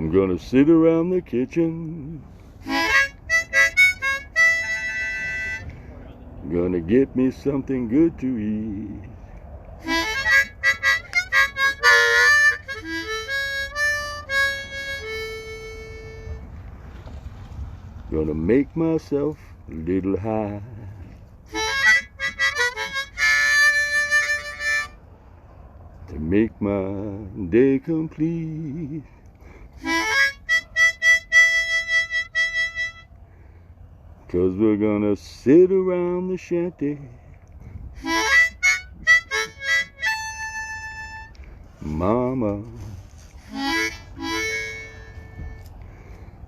I'm gonna sit around the kitchen. Gonna get me something good to eat. Gonna make myself a little high. To make my day complete. Cause we're gonna sit around the shanty. Mama.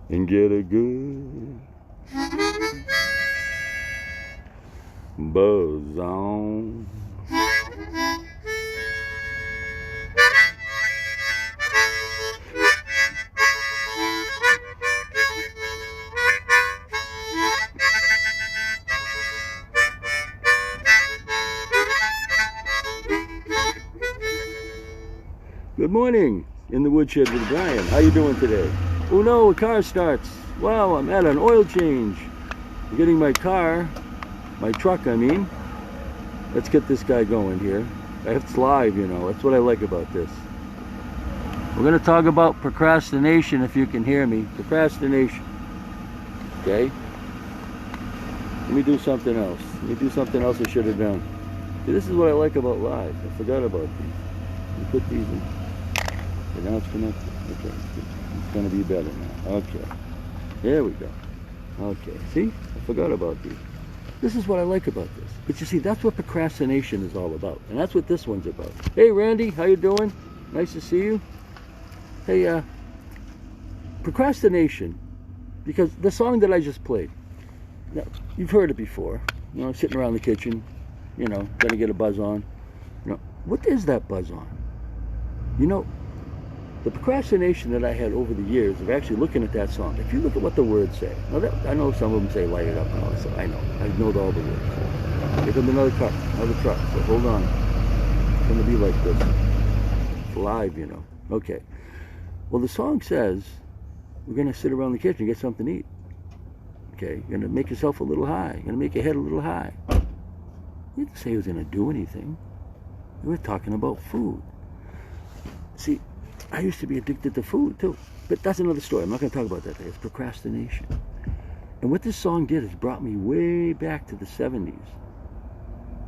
And get a good buzz on. Good morning, in the woodshed with Brian. How you doing today? Oh no, a car starts. Wow, I'm at an oil change. I'm getting my car, my truck I mean. Let's get this guy going here. It's live, you know, that's what I like about this. We're gonna talk about procrastination, if you can hear me. Procrastination, okay? Let me do something else. Let me do something else I should have done. See, this is what I like about live. I forgot about these. Let me put these in. Okay, now it's connected. Okay, it's gonna be better now. Okay, there we go. Okay, see, I forgot about these. This is what I like about this. But you see, that's what procrastination is all about, and that's what this one's about. Hey, Randy, how you doing? Nice to see you. Hey, procrastination, because the song that I just played, now, you've heard it before. You know, sitting around the kitchen, you know, gonna get a buzz on. You know, what is that buzz on? You know, the procrastination that I had over the years of actually looking at that song, if you look at what the words say, now that, I know some of them say light it up and all that stuff, I know all the words. So, here comes another truck, so hold on. It's going to be like this. It's live, you know. Okay. Well, the song says, we're going to sit around the kitchen and get something to eat. Okay, you're going to make yourself a little high. You're going to make your head a little high. You didn't say he was going to do anything. We were talking about food. See, I used to be addicted to food too, but that's another story. I'm not going to talk about that today. It's procrastination. And what this song did is brought me way back to the 70s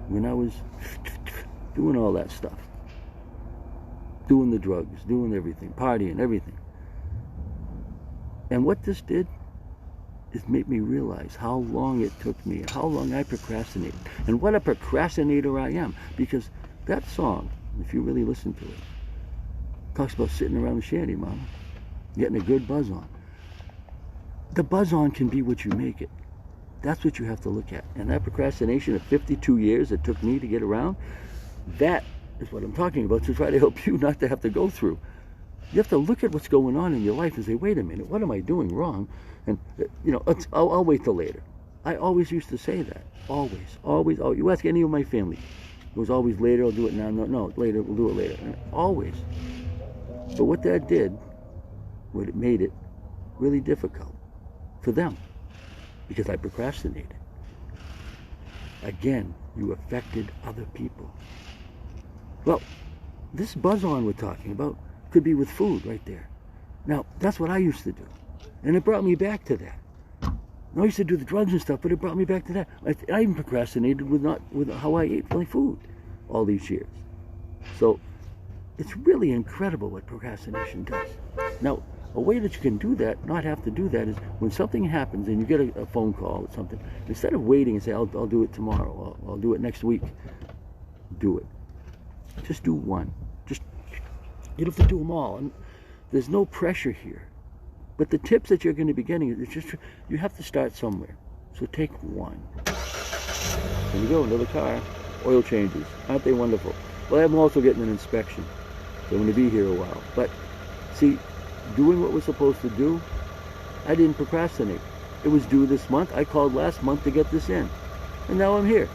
when I was doing all that stuff. Doing the drugs, doing everything, partying, everything. And what this did is make me realize how long it took me, how long I procrastinated, and what a procrastinator I am. Because that song, if you really listen to it, talks about sitting around the shanty, Mama, getting a good buzz on. The buzz on can be what you make it. That's what you have to look at. And that procrastination of 52 years it took me to get around, that is what I'm talking about, to try to help you not to have to go through. You have to look at what's going on in your life and say, wait a minute, what am I doing wrong? And, you know, I'll wait till later. I always used to say that. Always. You ask any of my family. It was always later, I'll do it now. No, later, we'll do it later. Always. But what that did, what it made it really difficult for them, because I procrastinated. Again, you affected other people. Well, this buzz on we're talking about could be with food right there. Now, that's what I used to do. And it brought me back to that. I used to do the drugs and stuff, but it brought me back to that. I even procrastinated with how I ate my food all these years. So, it's really incredible what procrastination does. Now, a way that you can do that, not have to do that, is when something happens and you get a phone call or something, instead of waiting and say, I'll do it tomorrow, I'll do it next week, do it. Just do one. You don't have to do them all. And there's no pressure here. But the tips that you're going to be getting, it's just, you have to start somewhere. So take one. There you go, another car. Oil changes. Aren't they wonderful? Well, I'm also getting an inspection. So I'm going to be here a while. But, see, doing what we're supposed to do, I didn't procrastinate. It was due this month. I called last month to get this in. And now I'm here.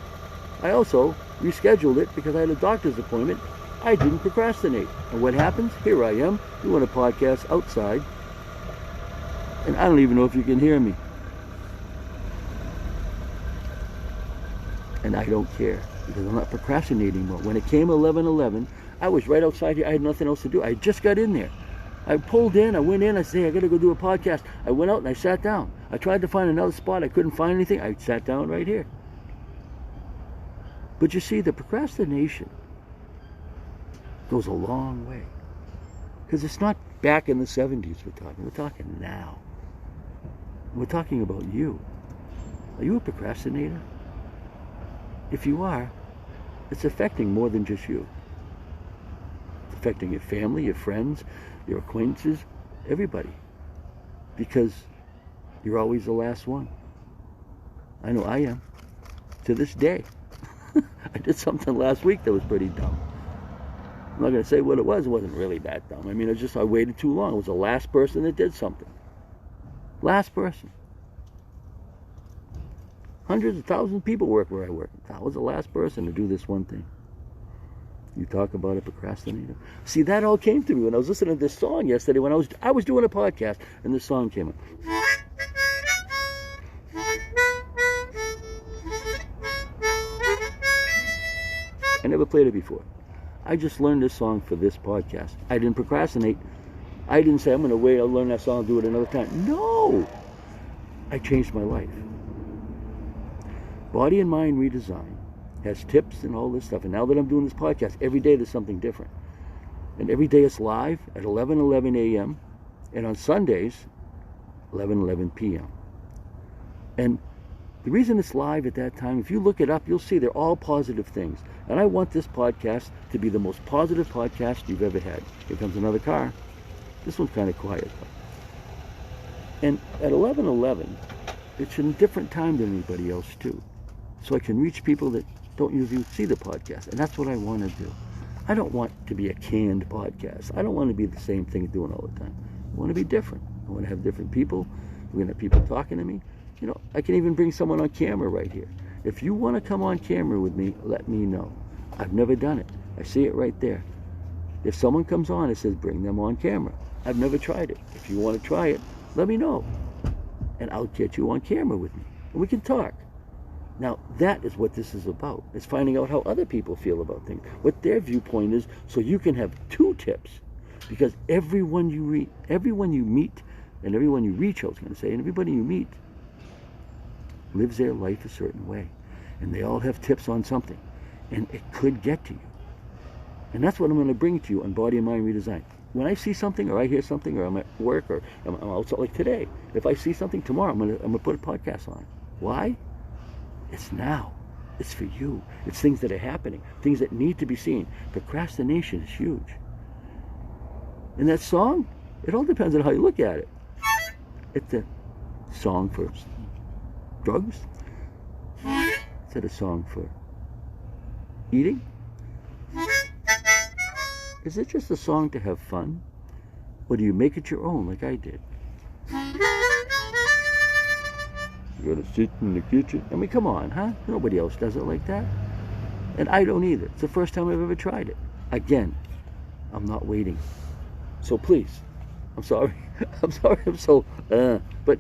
I also rescheduled it because I had a doctor's appointment. I didn't procrastinate. And what happens? Here I am doing a podcast outside And I don't even know if you can hear me. And I don't care, because I'm not procrastinating more. When it came 11:11, I was right outside here. I had nothing else to do. I just got in there. I pulled in, I went in, I said, hey, I got to go do a podcast. I went out and I sat down. I tried to find another spot. I couldn't find anything. I sat down right here. But you see, the procrastination goes a long way. Because it's not back in the 70s we're talking now. We're talking about you. Are you a procrastinator? If you are, it's affecting more than just you. It's affecting your family, your friends, your acquaintances, everybody. Because you're always the last one. I know I am. To this day. I did something last week that was pretty dumb. I'm not going to say what it was. It wasn't really that dumb. I mean, it's just I waited too long. It was the last person that did something. Last person. Hundreds of thousands of people work where I work. I was the last person to do this one thing. You talk about a procrastinator. See, that all came to me when I was listening to this song yesterday when I was doing a podcast and this song came up. I never played it before. I just learned this song for this podcast. I didn't procrastinate. I didn't say, I'm going to wait, I'll learn that song, I'll do it another time. No! I changed my life. Body and Mind Redesign has tips and all this stuff. And now that I'm doing this podcast, every day there's something different. And every day it's live at 11:11 a.m. And on Sundays, 11:11 p.m. And the reason it's live at that time, if you look it up, you'll see they're all positive things. And I want this podcast to be the most positive podcast you've ever had. Here comes another car. This one's kind of quiet. And at 11:11, it's a different time than anybody else too. So I can reach people that don't usually see the podcast. And that's what I want to do. I don't want to be a canned podcast. I don't want to be the same thing doing all the time. I want to be different. I want to have different people. We're going to have people talking to me. You know, I can even bring someone on camera right here. If you want to come on camera with me, let me know. I've never done it. I see it right there. If someone comes on, it says bring them on camera. I've never tried it. If you want to try it, let me know. And I'll get you on camera with me. And we can talk. Now, that is what this is about. It's finding out how other people feel about things. What their viewpoint is, so you can have two tips. Because everyone you meet, and everyone you reach, I was going to say, and everybody you meet lives their life a certain way. And they all have tips on something. And it could get to you. And that's what I'm going to bring to you on Body and Mind Redesign. When I see something, or I hear something, or I'm at work, or I'm outside, like today, if I see something tomorrow, I'm going to put a podcast on. Why? It's now. It's for you. It's things that are happening, things that need to be seen. Procrastination is huge. And that song, it all depends on how you look at it. It's a song for drugs. Is it a song for eating? Is it just a song to have fun? Or do you make it your own like I did? You're going to sit in the kitchen? I mean, come on, huh? Nobody else does it like that. And I don't either. It's the first time I've ever tried it. Again, I'm not waiting. So please, I'm sorry. I'm sorry I'm so... But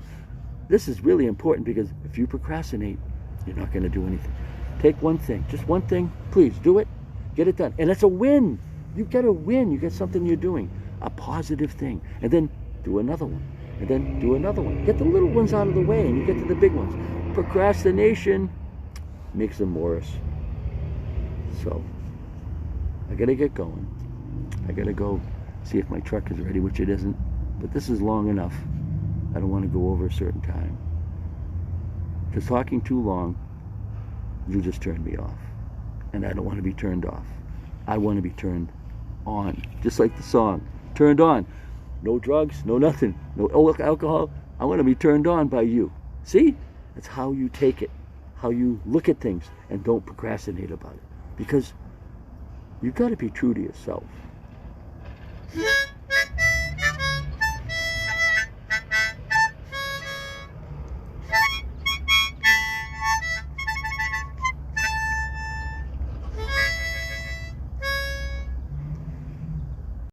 this is really important, because if you procrastinate, you're not going to do anything. Take one thing. Just one thing. Please, do it. Get it done. And it's a win. You get a win. You get something you're doing. A positive thing. And then do another one. And then do another one. Get the little ones out of the way and you get to the big ones. Procrastination makes them worse. So, I gotta get going. I gotta go see if my truck is ready, which it isn't. But this is long enough. I don't want to go over a certain time. Because talking too long, you just turn me off. And I don't want to be turned off. I want to be turned on. Just like the song. Turned on. No drugs, no nothing, no alcohol. I want to be turned on by you. See? That's how you take it, how you look at things, and don't procrastinate about it. Because you've got to be true to yourself.